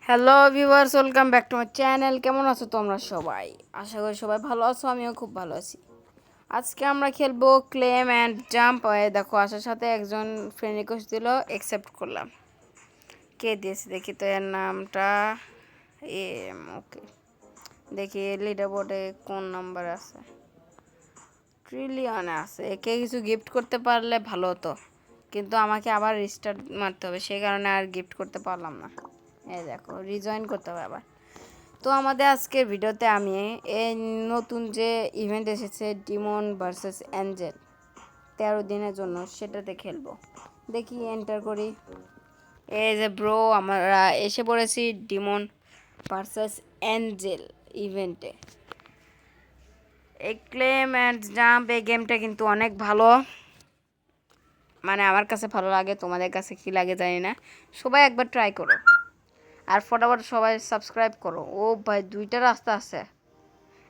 Hello viewers, welcome back to my channel. কেমন আছো তোমরা সবাই? আশা করি সবাই ভালো আছো, আমিও খুব ভালো আছি। আজকে আমরা খেলবো ক্লেম অ্যান্ড জাম্প। দেখো আসার সাথে একজন ফ্রেন্ড রিকোয়েস্ট দিল, অ্যাকসেপ্ট করলাম। কে দিয়েছে দেখি তো, এর নামটা ওকে। দেখি লিডার বোর্ডে কোন নাম্বার আছে। ট্রিলিয়নে আছে। একে কিছু গিফট করতে পারলে ভালো হতো, কিন্তু আমাকে আবার রিস্টার্ট মারতে হবে, সেই কারণে আর গিফট করতে পারলাম না। এই দেখো, রিজয়েন করতে হবে আবার। তো আমাদের আজকের ভিডিওতে আমি এই নতুন যে ইভেন্ট এসেছে ডিমন ভার্সেস অ্যাঞ্জেল 13 দিনের জন্য, সেটাতে খেলবো। দেখি এন্টার করি। এই যে ব্রো, আমরা এসে পড়েছি ডিমন ভার্সেস অ্যাঞ্জেল ইভেন্টে। এই ক্লেম অ্যান্ড জাম্প এই গেমটা কিন্তু অনেক ভালো, মানে আমার কাছে ভালো লাগে। তোমাদের কাছে কি লাগে জানি না। সবাই একবার ট্রাই করো, আর ফটাফট সবাই সাবস্ক্রাইব করো। ও ভাই, দুইটা রাস্তা আছে,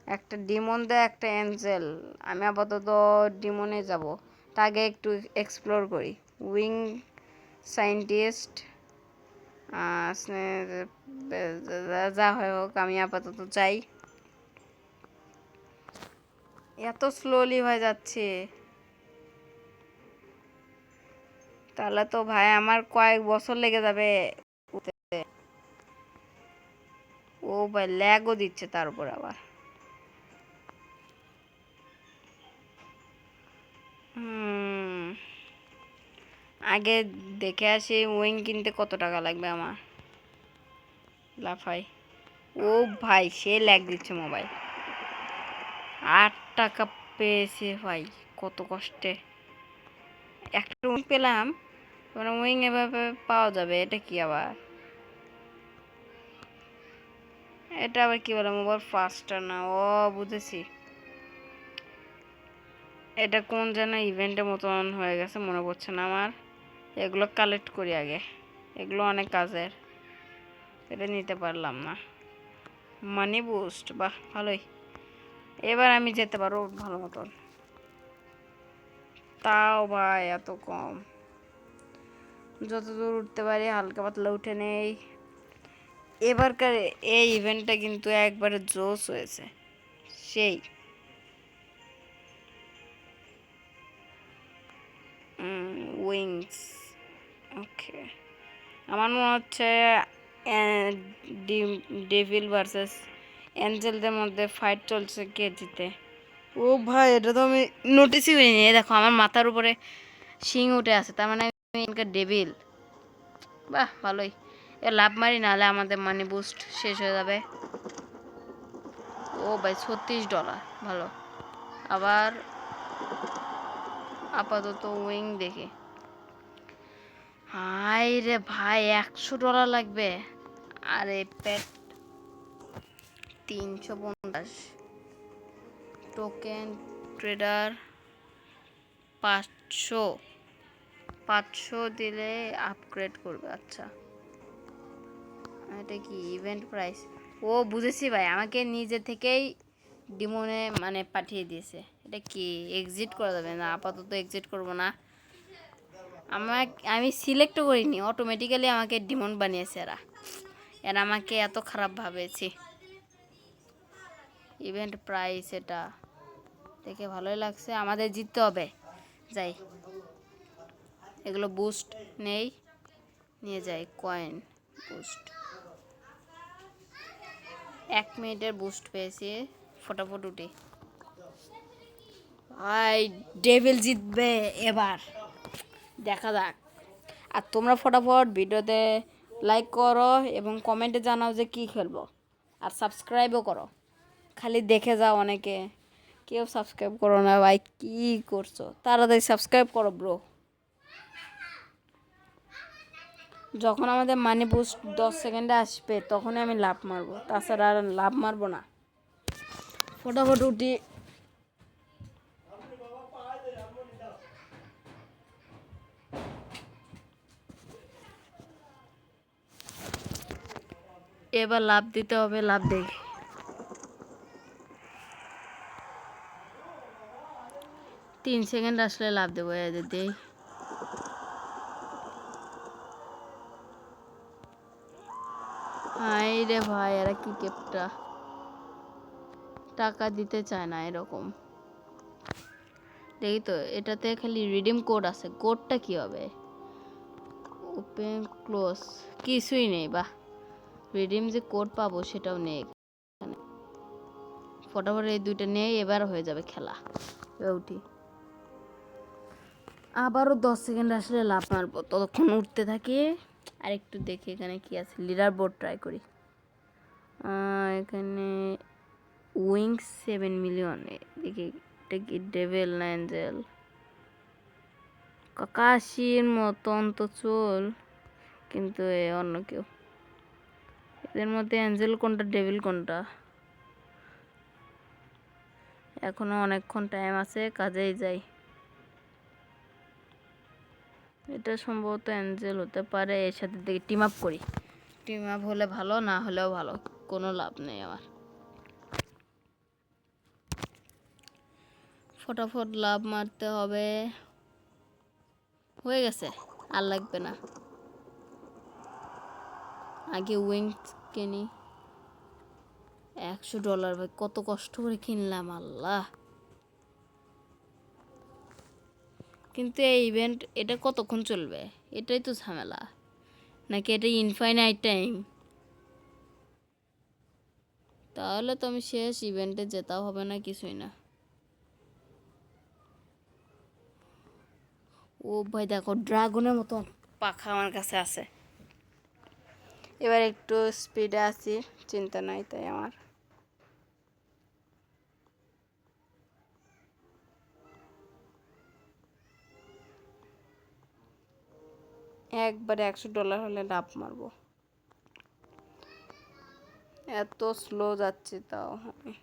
একটা ডিমন দেয়, একটা অ্যাঞ্জেল। আমি আপাতত ডিমনে যাব, তার আগে একটু এক্সপ্লোর করি। উইং সায়েন্টিস্ট যা হয় হোক, আমি আপাতত চাই। এত স্লোলি হয়ে যাচ্ছে, তাহলে তো ভাই আমার কয়েক বছর লেগে যাবে। ও ভাই, ল্যাগও দিচ্ছে তার উপর আবার। আগে দেখে আসি উইং কিনতে কত টাকা লাগবে আমার। লাফাই। ও ভাই, সে ল্যাগ দিচ্ছে মোবাইল। 8 টাকা পেয়েছে ভাই, কত কষ্টে একটা উইং পেলাম। মানে উইং এভাবে পাওয়া যাবে, এটা কি আবার? এটা আবার কি বলে, মোবাইল ফাস্টার না? ও বুঝেছি, এটা কোন যেন ইভেন্টের মতন হয়ে গেছে, মনে পড়ছে না আমার। এগুলো কালেক্ট করি আগে, এগুলো অনেক কাজের। এটা নিতে পারলাম না। মানি বুস্ট, বাহ ভালোই। এবার আমি যেতে পারবো ভালো মতন। তাও ভাই এত কম, যতদূর উঠতে পারি হালকা পাতলা উঠে নেই। এবারকার এই ইভেন্টটা কিন্তু একবারে জোস হয়েছে, সেই উইংস। ওকে, আমার মনে হচ্ছে ডেভিল ভার্সেস অ্যাঞ্জেলদের মধ্যে ফাইট চলছে, কে জিতে। ও ভাই, এটা তো আমি নোটিসই করিনি। দেখো আমার মাথার উপরে শিং উঠে আছে, তার মানে আমি ডেভিল। বাহ ভালোই। এ লাভ মারি, নাহলে আমাদের মানি বুস্ট শেষ হয়ে যাবে। ও ভাই, $36, ভালো। আবার আপাতত উইং দেখি। হাই রে ভাই, $100 লাগবে। আরে পেট, 350 টোকেন ট্রেডার। 500 500 দিলে আপগ্রেড করবে। আচ্ছা, এটা কি ইভেন্ট প্রাইস? ও বুঝেছি ভাই, আমাকে নিজে থেকেই ডিমনে মানে পাঠিয়ে দিয়েছে। এটা কি এক্সিট করা যাবে না? আপাতত এক্সিট করব না। আমি সিলেক্টও করিনি, অটোমেটিক্যালি আমাকে ডিমন বানিয়েছে এরা। এরা আমাকে এত খারাপ ভাবেছি। ইভেন্ট প্রাইস এটা দেখে ভালোই লাগছে, আমাদের জিততে হবে। যাই, এগুলো বুস্ট নেই, নিয়ে যাই কয়েন বুস্ট। 1 মিনিটের বুস্ট পেয়েছি, ফটাফট উঠি। ভাই, ডেভিল জিতবে এবার, দেখা যাক। আর তোমরা ফটাফট ভিডিওতে লাইক করো এবং কমেন্টে জানাও যে কী খেলবো, আর সাবস্ক্রাইবও করো। খালি দেখে যাও, অনেকে কেউ সাবস্ক্রাইব করো না ভাই, কী করছো? তাড়াতাড়ি সাবস্ক্রাইব করো ব্রো। যখন আমাদের মানি বুস্ট 10 সেকেন্ডে আসবে, তখনই আমি লাভ মারবো, তাছাড়া আর লাভ মারবো না। ফটাফট উঠি। এবার লাভ দিতে হবে, লাভ দেই। 3 সেকেন্ড আসলে লাভ দেবো, এদের দেই। হাই রে ভাই, এরা কি কেপটা, টাকা দিতে চায় না এরকম। দেখি তো, এটাতে খালি রিডিম কোড আছে, কোডটা কি হবে? ওপেন ক্লোজ কিছুই নেই। বাহ, রিডিম যে কোড পাবো সেটাও নেই এখানে। ফটাফট এই দুইটা নেই, এবার হয়ে যাবে খেলা। উঠি, আবারও 10 সেকেন্ড আসলে লাভ মারবো, ততক্ষণ উঠতে থাকি। আর একটু দেখি এখানে কি আছে, লিডার বোর্ড ট্রাই করি। এখানে উইংস 7 মিলিয়ন, দেখি এটা কি ডেভেল না অ্যাঞ্জেল। কাকাশির মতন তো চুল, কিন্তু এ অন্য কেউ। এদের মধ্যে অ্যাঞ্জেল কোনটা, ডেভিল কোনটা? এখনো অনেকক্ষণ টাইম আছে, কাজেই যাই। এটা সম্ভবত অ্যাঞ্জেল হতে পারে, এর সাথে দেখি টিম আপ করি। টিম আপ হলে ভালো, না হলেও ভালো, কোনো লাভ নেই আমার। ফটাফট লাভ মারতে হবে। হয়ে গেছে, আর লাগবে না। আগে উইংস কিনি। $100 ভাই, কত কষ্ট করে কিনলাম, আল্লাহ। কিন্তু এই ইভেন্ট এটা কতক্ষণ চলবে, এটাই তো ঝামেলা। নাকি এটা ইনফাইনাইট টাইম? তাহলে তো আমি শেষ, ইভেন্টে যেতেও হবে না, কিছুই না। ও ভাই দেখো, ড্রাগনের মতো পাখা আমার কাছে আছে। এবার একটু স্পিডে আছি, চিন্তা নাই তাই আমার। একবারে $100 হলে লাভ মারবো। এত স্লো যাচ্ছে তাও আমি।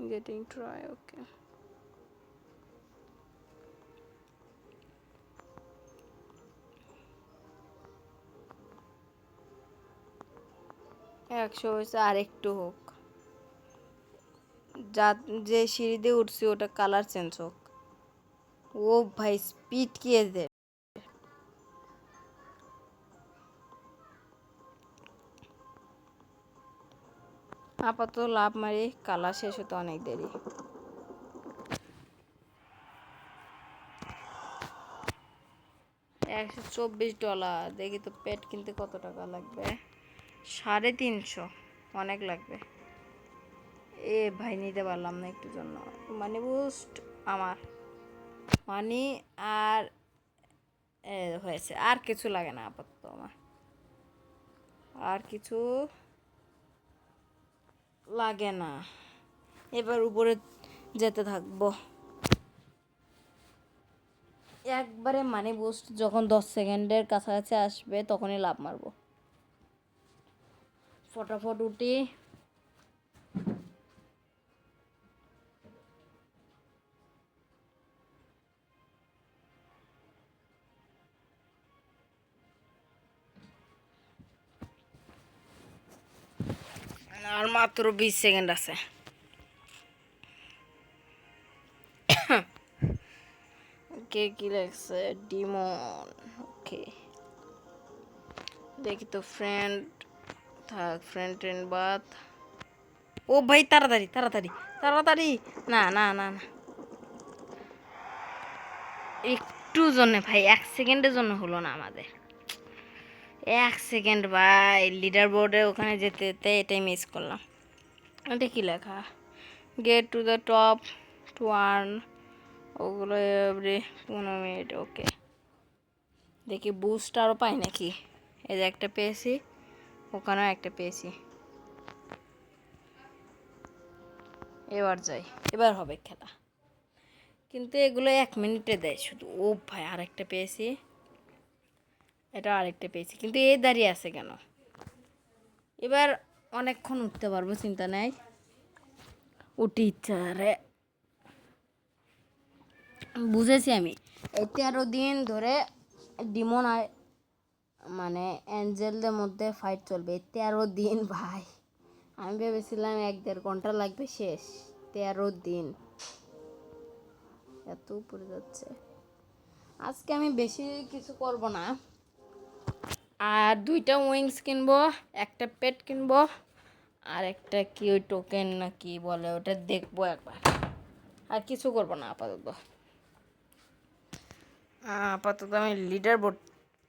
গেটিং ট্রাই, ওকে। একশো হয়েছে, আর একটু হোক। যা যে সিঁড়ি দিয়ে উঠছি ওটা কালার চেঞ্জ হোক। ও ভাই, স্পিড কি এদের! আপাতত লাভ মারি, কালার শেষ হতে অনেক দেরি। $124, দেখি তো পেট কিনতে কত টাকা লাগবে। 350, অনেক লাগবে। এ ভাই, নিতে পারলাম না একটু জন্য। মানি বুস্ট আমার, মানি আর হয়েছে, আর কিছু লাগে না আপাতত আমার, আর কিছু লাগে না। এবার উপরে যেতে থাকবো। একবারে মানি বুস্ট যখন 10 সেকেন্ডের কাছাকাছি আসবে তখনই লাভ মারবো। ফটাফট উঠি। আর মাত্র 20 সেকেন্ড আছে। কে কি লাগছে, ডিমন, ওকে। দেখি তো ফ্রেন্ড থাক, ফ্রেন্ড বাদ। ও ভাই, তাড়াতাড়ি তাড়াতাড়ি তাড়াতাড়ি! না না না না, একটু জন্য ভাই, 1 সেকেন্ডের জন্য হলো না আমাদের। 1 সেকেন্ড ভাই, লিডার বোর্ডে ওখানে যেতে যেতে এটাই মিস করলাম। এটা কি লেখা, get to the top to earn, ওগুলো এভরি 15 মিনিট, ওকে। দেখি বুস্ট আরও পাই নাকি। এই যে একটা পেয়েছি, ওখানেও একটা পেয়েছি। এবার যাই, এবার হবে খেলা। কিন্তু এগুলো 1 মিনিটে দেয় শুধু। ও ভাই, আরেকটা পেয়েছি, এটা আরেকটা পেয়েছি, কিন্তু এই দাঁড়িয়ে আছে কেন? এবার অনেকক্ষণ উঠতে পারবো, চিন্তা নেই। উঠি ইচ্ছা রে, বুঝেছি আমি। এই 13 দিন ধরে ডিমন আর মানে অ্যাঞ্জেলদের মধ্যে ফাইট চলবে, 13 দিন ভাই। আমি ভেবেছিলাম 1-1.5 ঘন্টা লাগবে, শেষ 13 দিন। এত উপরে যাচ্ছে। আজকে আমি বেশি কিছু করব না, আর 2টা উইংস কিনবো, একটা পেট কিনবো, আর একটা কি ওই টোকেন না কি বলে ওটা দেখবো একবার। আর কিছু করবো না আপাতত। আমি লিডার বোর্ড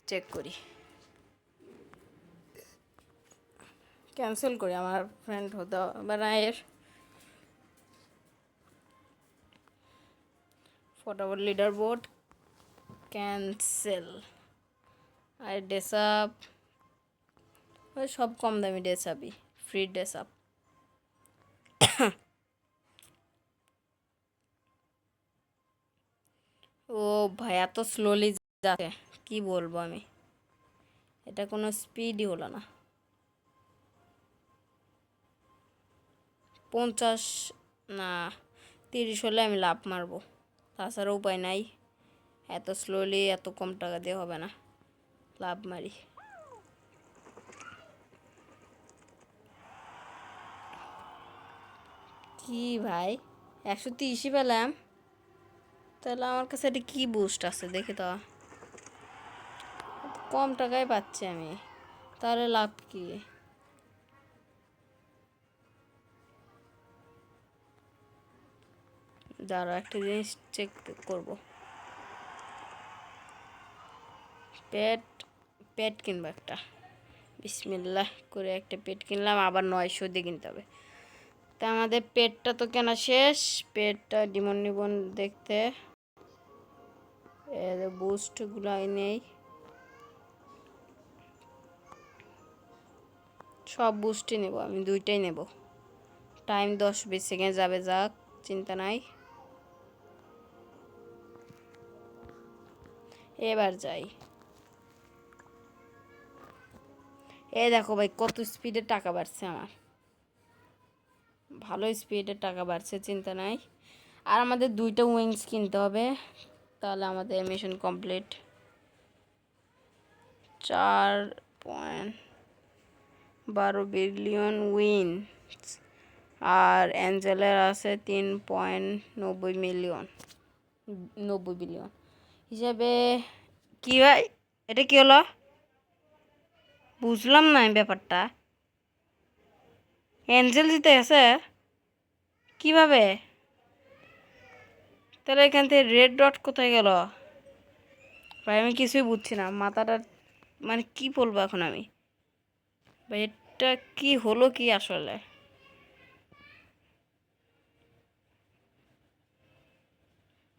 চেক করি, ক্যান্সেল করি আমার ফ্রেন্ড হতে বানায়ের ফটাফট লিডার বোর্ড ক্যান্সেল। আর ডেসাপ ওই সব কম দামি ডেসাপই, ফ্রি ডেসাপ। ও ভাই এত স্লোলি যাচ্ছে, কি বলবো আমি, এটা কোনো স্পিডই হলো না। 50 না 30 হলে আমি লাভ মারবো, তাছাড়া উপায় নাই। এত স্লোলি এত কম টাকা দিয়ে হবে না, লাভ মারি। কি ভাই 130ই পেলাম, তাহলে আমার কাছে এটা কি বুস্ট আছে দেখি তো। কম টাকায় পাচ্ছি আমি, তাহলে লাভ কি? দাঁড়াও একটা জিনিস চেক করব। পেট পেট কিনবো একটা, বিসমিল্লাহ করে একটা পেট কিনলাম, আবার 900 দিয়ে কিনতে হবে। তা আমাদের পেটটা তো কেনা শেষ, পেটটা ডিমন নিবন দেখতে বুস্টগুলো নেই, সব বুস্টই নেব আমি, 2টাই নেব। টাইম 10-20 সেকেন্ড যাবে, যাক চিন্তা নাই। এবার যাই। এই দেখো ভাই কত স্পিডে টাকা বাড়ছে আমার, ভালো স্পিডে টাকা বাড়ছে, চিন্তা নাই। আর আমাদের 2টা উইংস কিনতে হবে, তাহলে আমাদের মিশন কমপ্লিট। 4.12 বিলিয়ন উইন্স, আর অ্যাঞ্জেলের আছে 3.90 মিলিয়ন, 90 বিলিয়ন হিসাবে। কি ভাই এটা কি হলো, বুঝলাম না আমি ব্যাপারটা। অ্যাঞ্জেল জিতে গেছে কিভাবে? তাহলে এখান থেকে রেড ডট কোথায় গেল ভাই? আমি কিছুই বুঝছি না, মাথাটা মানে কি বলবো এখন আমি ভাই, এটা কি হলো কি আসলে?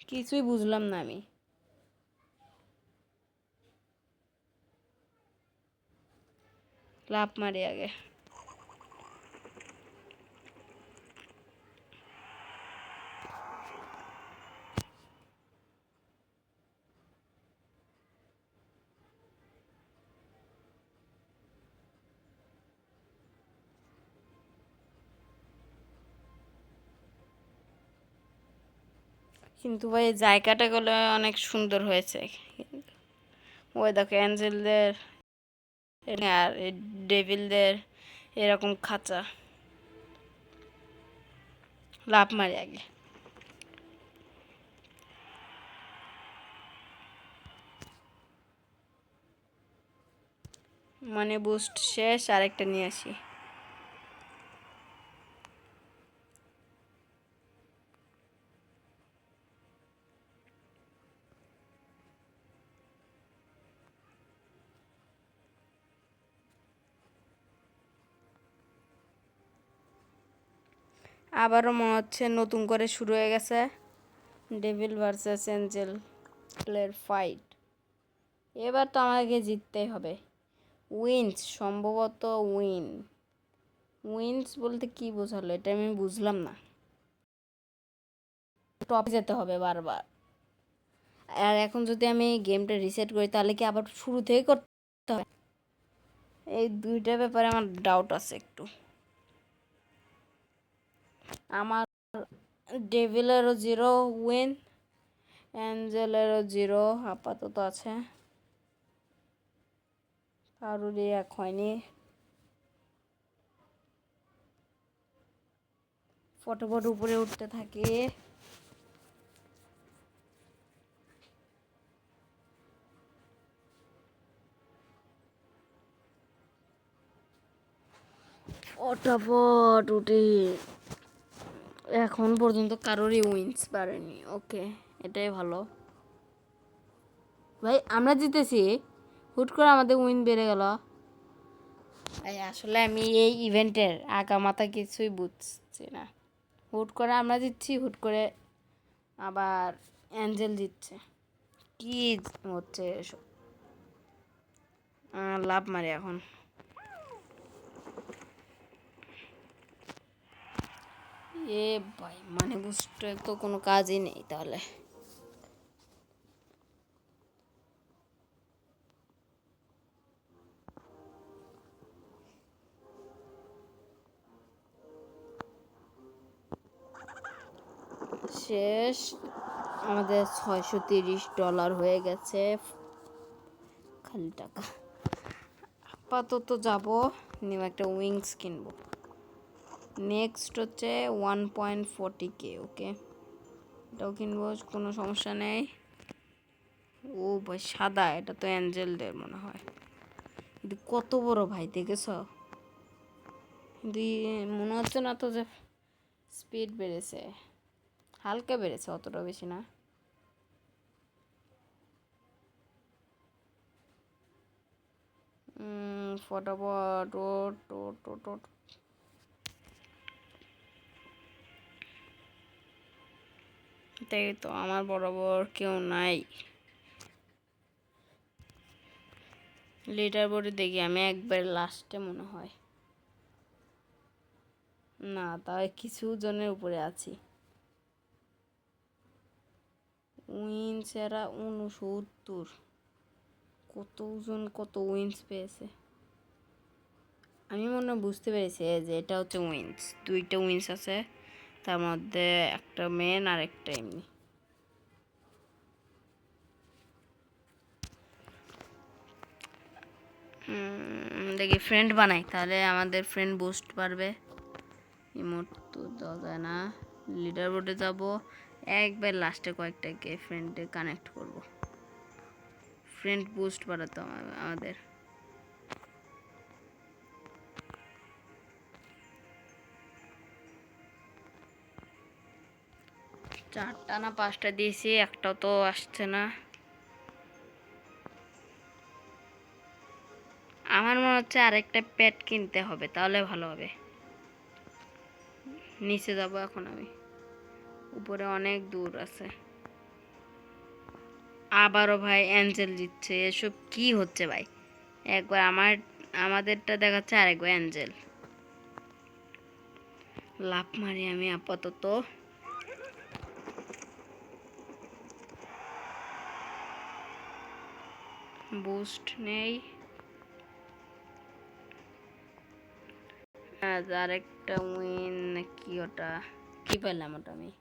কিছুই বুঝলাম না আমি। লাভ মারি আগে। কিন্তু ভাই জায়গাটা গুলো অনেক সুন্দর হয়েছে। ওই দেখো অ্যাঞ্জেলদের আর ডেভিলদের এরকম খাঁচা। লাভ মারি আগে। মানে বুস্ট শেষ, আরেকটা নিয়ে আসি। আবারও মনে হচ্ছে নতুন করে শুরু হয়ে গেছে ডেভিল ভার্সেস এঞ্জেলের ফাইট। এবার তো আমাকে জিততেই হবে। উইন্স সম্ভবত উইন্স বলতে কি বোঝালো এটা আমি বুঝলাম না। টপে যেতে হবে বারবার। আর এখন যদি আমি গেমটা রিসেট করি তাহলে কি আবার শুরু থেকে করতে হবে? এই 2টা ব্যাপারে আমার ডাউট আছে একটু। আমার ডেভিলেরও 0 উইন, অ্যাঞ্জেলেরও 0 আপাতত আছে, কারোরই 1 হয়নি। ফটোফট উপরে উঠতে থাকে। ফটাফট উঠি। এখন পর্যন্ত কারোরই উইন্স বাড়েনি। ওকে, এটাই ভালো ভাই, আমরা জিতেছি। হুট করে আমাদের উইন বেড়ে গেল। আসলে আমি এই ইভেন্টের আগামাথা কিছুই বুঝছি না। হুট করে আমরা জিতছি, হুট করে আবার অ্যাঞ্জেল জিতছে। কি হচ্ছে এসব? লাভ মারি এখন। এ ভাই, মানে বুঝতে তো কোনো কাজই নেই তাহলে। শেষ, আমাদের $630 হয়ে গেছে খালি টাকা। আপাতত যাব, নিউ একটা উইংস কিনবো। নেক্সট হচ্ছে 1.40K। ওকে, এটাও কিনবো, কোনো সমস্যা নেই। ও ভাই সাদা, এটা তো অ্যাঞ্জেলদের মনে হয়। কিন্তু কত বড় ভাই, দেখেছ? কিন্তু মনে হচ্ছে না তো যে স্পিড বেড়েছে, হালকা বেড়েছে, অতটা বেশি না। ফটাফট ওট ওট ওট ওট। তাই তো, আমার বরাবর কেউ নাই। লিডার বোর্ডে দেখি আমি একবার লাস্টে মনে হয়। না, তাই কিছু জনের উপরে আছি। উইন্স এরা 69। কতজন কত উইন্স পেয়েছে। আমি মনে হয় বুঝতে পেরেছি যে এটা হচ্ছে উইন্স। দুইটা উইন্স আছে, তার মধ্যে একটা মেন আর একটা এমনি। দেখি ফ্রেন্ড বানাই, তাহলে আমাদের ফ্রেন্ড বুস্ট পারবে। ইমোট তো দেওয়া যায় না। লিডার বোর্ডে যাব, একবার লাস্টে কয়েকটাকে ফ্রেন্ডে কানেক্ট করব। ফ্রেন্ড বুস্ট বাড়াতে আমাদের। চারটা না পাঁচটা দিয়েছি, একটাও তো আসছে না। আমার মনে হচ্ছে আরেকটা প্যাট কিনতে হবে, তাহলে ভালো হবে। নিচে যাব এখন আমি, উপরে অনেক দূর আছে। আবারও ভাই অ্যাঞ্জেল জিতছে। এসব কি হচ্ছে ভাই? একবার আমাদেরটা দেখাচ্ছে, আরেকবার অ্যাঞ্জেল। লাভ মারি আমি আপাতত। বুস্ট নেই। আরেকটা উইন কি ওটা? কি পেলাম ওটা? আমি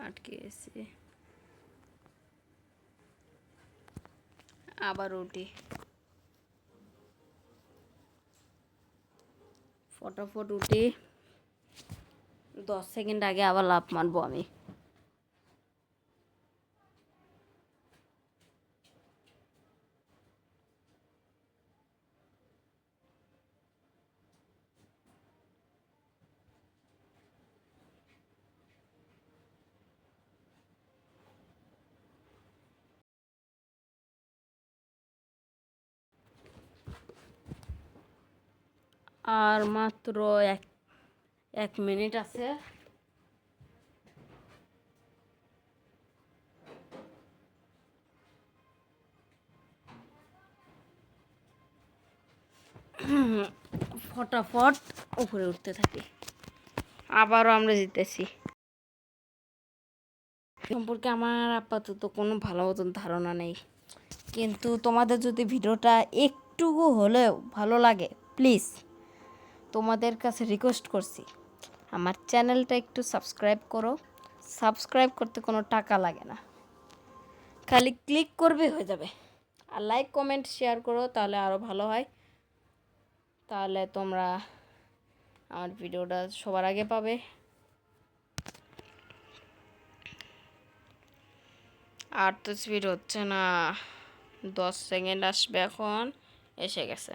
আটকে গেছি। আবার উঠি, ফটাফট উঠি। 10 সেকেন্ড আগে আবার লাভ মারবো আমি। আর মাত্র 1 মিনিট আছে। ফটাফট উপরে উঠতে থাকি। আবারও আমরা জিতেছি। সম্পর্কে আমার আপাতত কোনো ভালো মতন ধারণা নেই, কিন্তু তোমাদের যদি ভিডিওটা একটুকু হলেও ভালো লাগে, প্লিজ তোমাদের কাছে রিকোয়েস্ট করছি, আমার চ্যানেলটা একটু সাবস্ক্রাইব করো। সাবস্ক্রাইব করতে কোনো টাকা লাগে না, খালি ক্লিক করবে হয়ে যাবে। আর লাইক কমেন্ট শেয়ার করো, তাহলে আরও ভালো হয়। তাহলে তোমরা আমার ভিডিওটা সবার আগে পাবে। আর তো স্পিড হচ্ছে না। 10 সেকেন্ড আসবে এখন। এসে গেছে।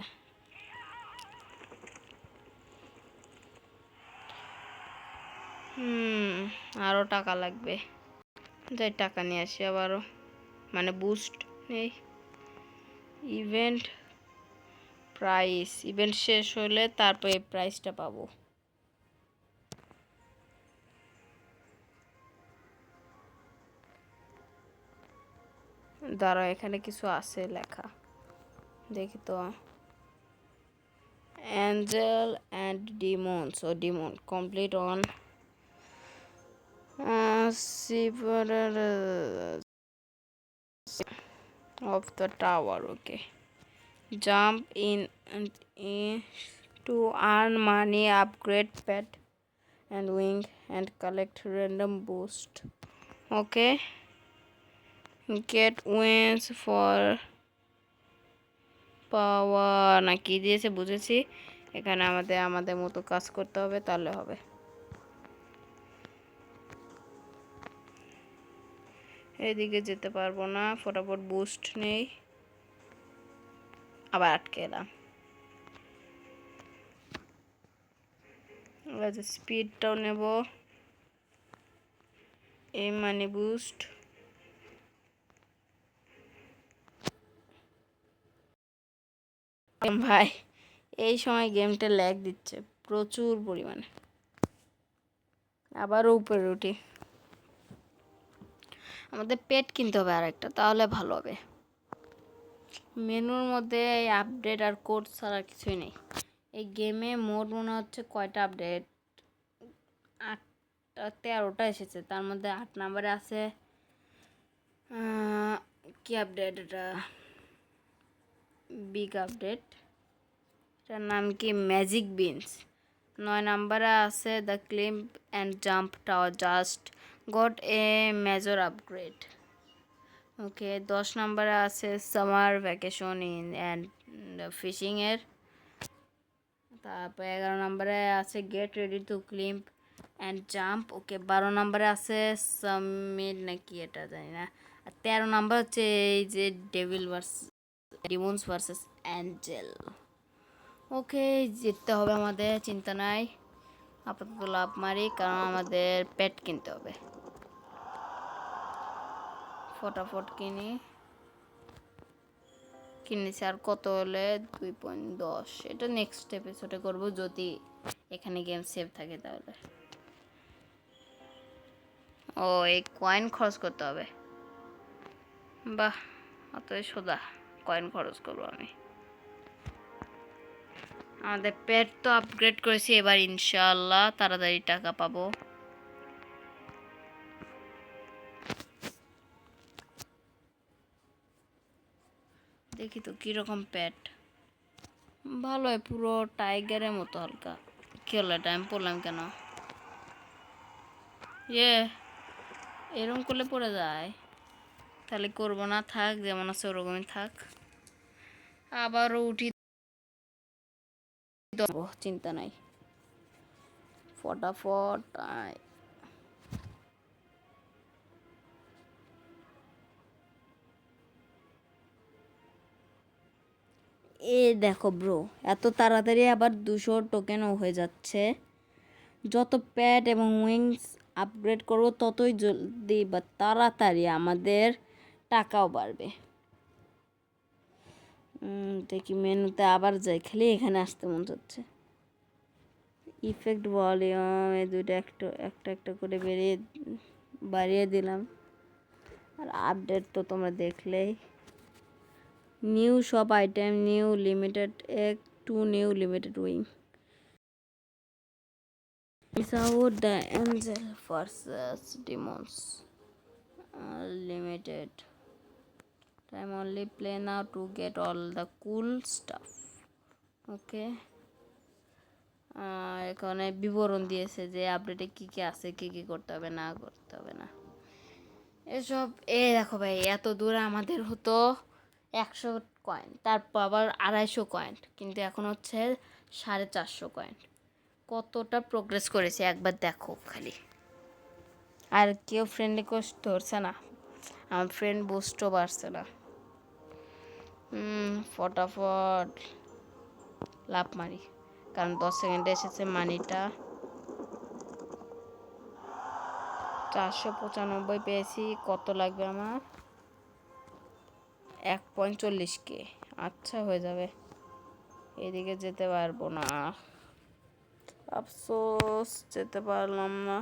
আরও টাকা লাগবে, যাই টাকা নিয়ে আসি আবারও, মানে বুস্ট নেই। ইভেন্ট প্রাইস, ইভেন্ট শেষ হলে তারপর এই প্রাইসটা পাবো। দাঁড়াও, এখানে কিছু আছে লেখা, দেখি তো। অ্যাঞ্জেল অ্যান্ড ডিমন্স ও demon complete on of the tower. Okay, jump in to earn money, upgrade pet and wing, and collect random boost. Okay, get wins for পাওয়ার না কি দিয়েছে বুঝেছি। এখানে আমাদের মতো কাজ করতে হবে, তাহলে হবে। এদিকে যেতে পারবো না, ফটাফট বুস্ট নেই, আবার আটকে এলাম। স্পিডটাও নেব, এই মানি বুস্ট। ভাই এই সময় গেমটা ল্যাগ দিচ্ছে প্রচুর পরিমাণে। আবারও উপরে উঠি, আমাদের পেট কিনতে হবে আর একটা, তাহলে ভালো হবে। মেনুর মধ্যে এই আপডেট আর কোড ছাড়া কিছুই নেই। এই গেমে মোট মনে হচ্ছে কয়টা আপডেট, 13টা এসেছে, তার মধ্যে 8 নম্বরে আছে কি আপডেট, এটা বিগ আপডেট, এটার নাম কি ম্যাজিক বিনস। 9 নম্বরে আছে the climb and jump tower just got a major upgrade. Okay, 10 নম্বরে আছে সামার ভ্যাকেশন ইন অ্যান্ড ফিশিংয়ের। তারপরে 11 নম্বরে আছে get ready to climb and jump. Okay, 12 নম্বরে আছে সামিট নাকি এটা জানি না। আর 13 নম্বর হচ্ছে এই যে ডিমন্স ভার্সেস অ্যাঞ্জেল। ওকে, জিততে হবে আমাদের, চিন্তা নাই। আপাতত লাভ মারি, কারণ আমাদের পেট কিনতে হবে। ফটাফট কিনেছি, আর কত হলে 2.10, এটা নেক্সট এপিসোডে করবো, যদি এখানে গেম সেভ থাকে তাহলে। ও, এই কয়েন খরচ করতে হবে, বাহ অতই সোজা কয়েন খরচ করবো আমি। আমাদের পেট তো আপগ্রেড করেছি, এবার ইনশাআল্লাহ তাড়াতাড়ি টাকা পাবো। দেখি তো কীরকম পেট, ভালো, পুরো টাইগারের মতো হালকা। কি হলো, টাইম পড়লাম কেন? এরকম করলে পড়ে যায়, তাহলে করবো না, থাক যেমন আছে ওরকমই থাক। আবারও উঠি, দেবো, চিন্তা নাই, ফটাফট। এ দেখো ব্রো, এত তাড়াতাড়ি আবার 200 টোকেনও হয়ে যাচ্ছে। যত প্যাড এবং উইংস আপগ্রেড করবো ততই জলদি বা তাড়াতাড়ি আমাদের টাকাও বাড়বে। দেখি মেনুতে আবার যাই, খালি এখানে আসতে মন যাচ্ছে। ইফেক্ট ভলিউম এই দুইটা একটা একটা করে বাড়িয়ে দিলাম। আর আপডেট তো তোমরা দেখলেই, new shop item, new limited egg, 2 new limited wing. It's about the angel versus demons. Limited time only, play now to get all the cool stuff. Okay, এখানে বিবরণ দিয়েছে যে আপডেটে কী কী আছে, কী কী করতে হবে না করতে হবে না এসব। দেখো ভাই, এত দূরে আমাদের হতো 100 কয়েন, তারপর আবার 250 কয়েন, কিন্তু এখন হচ্ছে 450 কয়েন। কতটা প্রোগ্রেস করেছে একবার দেখো খালি। আর কেউ ফ্রেন্ড রিকোয়েস্ট ধরছে না, আমার ফ্রেন্ড বুস্টও বাড়ছে না। ফটাফট লাভ মারি, কারণ 10 সেকেন্ডে এসেছে মানিটা। 495 পেয়েছি। কত লাগবে আমার? 1.40K। আচ্ছা, হয়ে যাবে। এদিকে যেতে পারবো না, আফসোস, যেতে পারলাম না।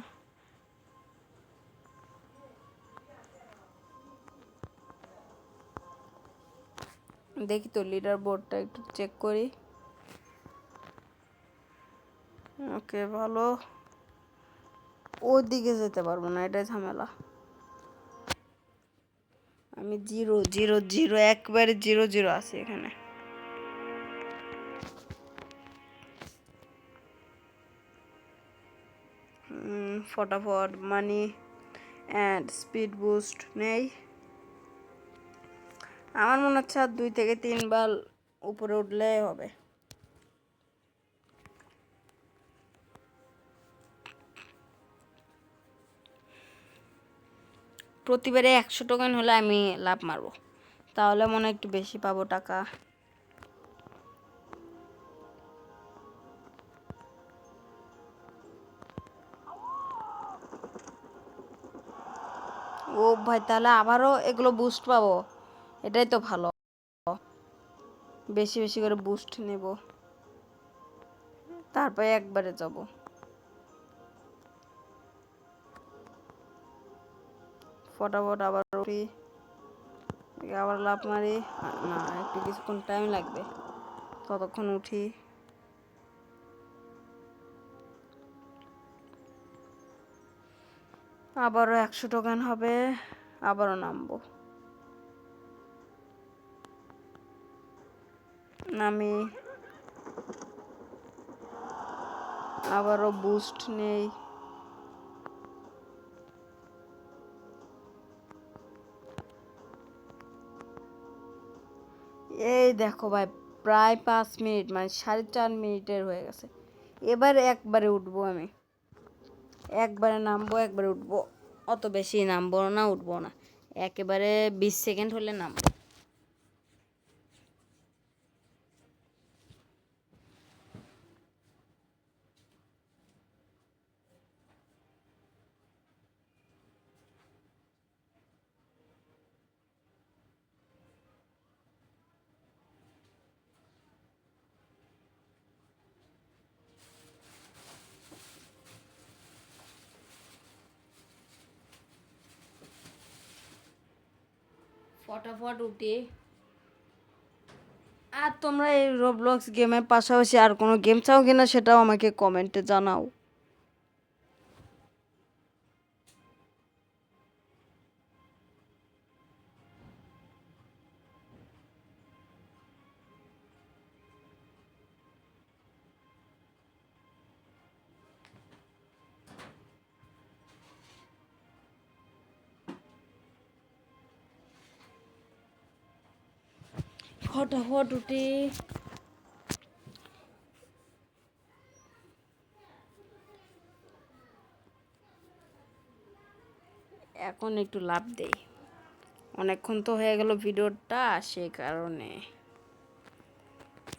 দেখি তো লিডার বোর্ডটা একটু চেক করি। ওকে, ভালো। ওদিকে যেতে পারবো না, এটাই ঝামেলা। আমি 0 0 0 একবারে 0 0 আছি এখানে। ফটাফট মানি অ্যান্ড স্পিড বুস্ট নেই। আমার মনে হচ্ছে আর 2 থেকে 3 বার উপরে উঠলেই হবে। প্রতিবারে 100 টোকেন হলে আমি লাভ মারবো, তাহলে মনে হয় একটু বেশি পাবো টাকা। ও ভাই, তাহলে আবারও এগুলো বুস্ট পাবো, এটাই তো ভালো। বেশি বেশি করে বুস্ট নেব, তারপরে একবারে যাব। ফটাফট আবার উঠি, আবার লাভ মারি। না, একটু কিছুক্ষণ টাইম লাগবে, ততক্ষণ উঠি। আবারও 100 টোকেন হবে, আবারও নামবো। নামি, আবারও বুস্ট নেই। এই দেখো ভাই, প্রায় 5 মিনিট, মানে 4.5 মিনিটের হয়ে গেছে। এবার একবারে উঠবো আমি, একবারে নামবো, একবারে উঠবো। অত বেশি নামবো না, উঠবো না, একেবারে 20 সেকেন্ড হলে নামবো। ফটাফট উঠি। আর তোমরা এই রোবলক্স গেমের পাশাপাশি আর কোনো গেম চাও কিনা সেটাও আমাকে কমেন্টে জানাও। ফটাফট উঠি। এখন একটু লাভ দেই, অনেকক্ষণ তো হয়ে গেল ভিডিওটা, সেই কারণে।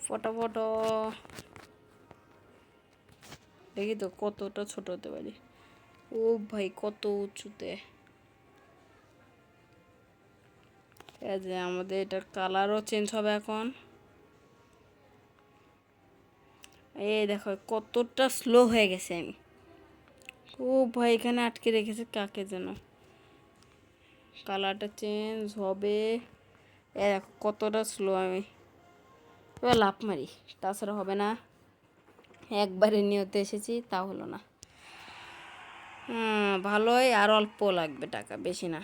ফটাফট দেখি তো কতটা ছোট হতে পারি। ও ভাই, কত উঁচুতে! এই যে আমাদের এটার কালারও চেঞ্জ হবে এখন। এই দেখো কতটা স্লো হয়ে গেছে আমি। ও ভাই, এখানে আটকে রেখেছে কাকে যেন। কালারটা চেঞ্জ হবে। এ দেখো কতটা স্লো আমি। এবার লাফ মারি, তাছাড়া হবে না। একবারে নিয়তে এসেছি, তা হলো না। ভালোই, আর অল্প লাগবে টাকা, বেশি না।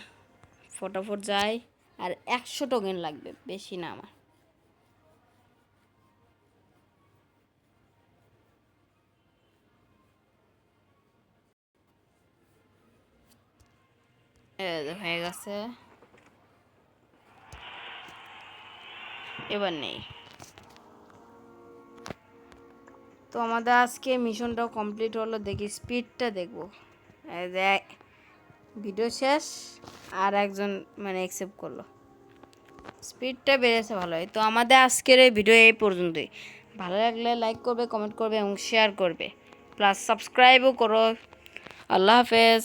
ফটাফট যাই, আর 100 টোকেন লাগবে, বেশি না আমার। হয়ে গেছে, এবার নেই। তো আমাদের আজকে মিশনটাও কমপ্লিট হলো। দেখি স্পিডটা দেখবো। ভিডিও শেষ, আর একজন মানে অ্যাকসেপ্ট করলো। স্পিডটা বেড়েছে ভালোই। তো আমাদের আজকের এই ভিডিও এই পর্যন্তই। ভালো লাগলে লাইক করবে, কমেন্ট করবে এবং শেয়ার করবে, প্লাস সাবস্ক্রাইবও করো। আল্লাহ হাফেজ।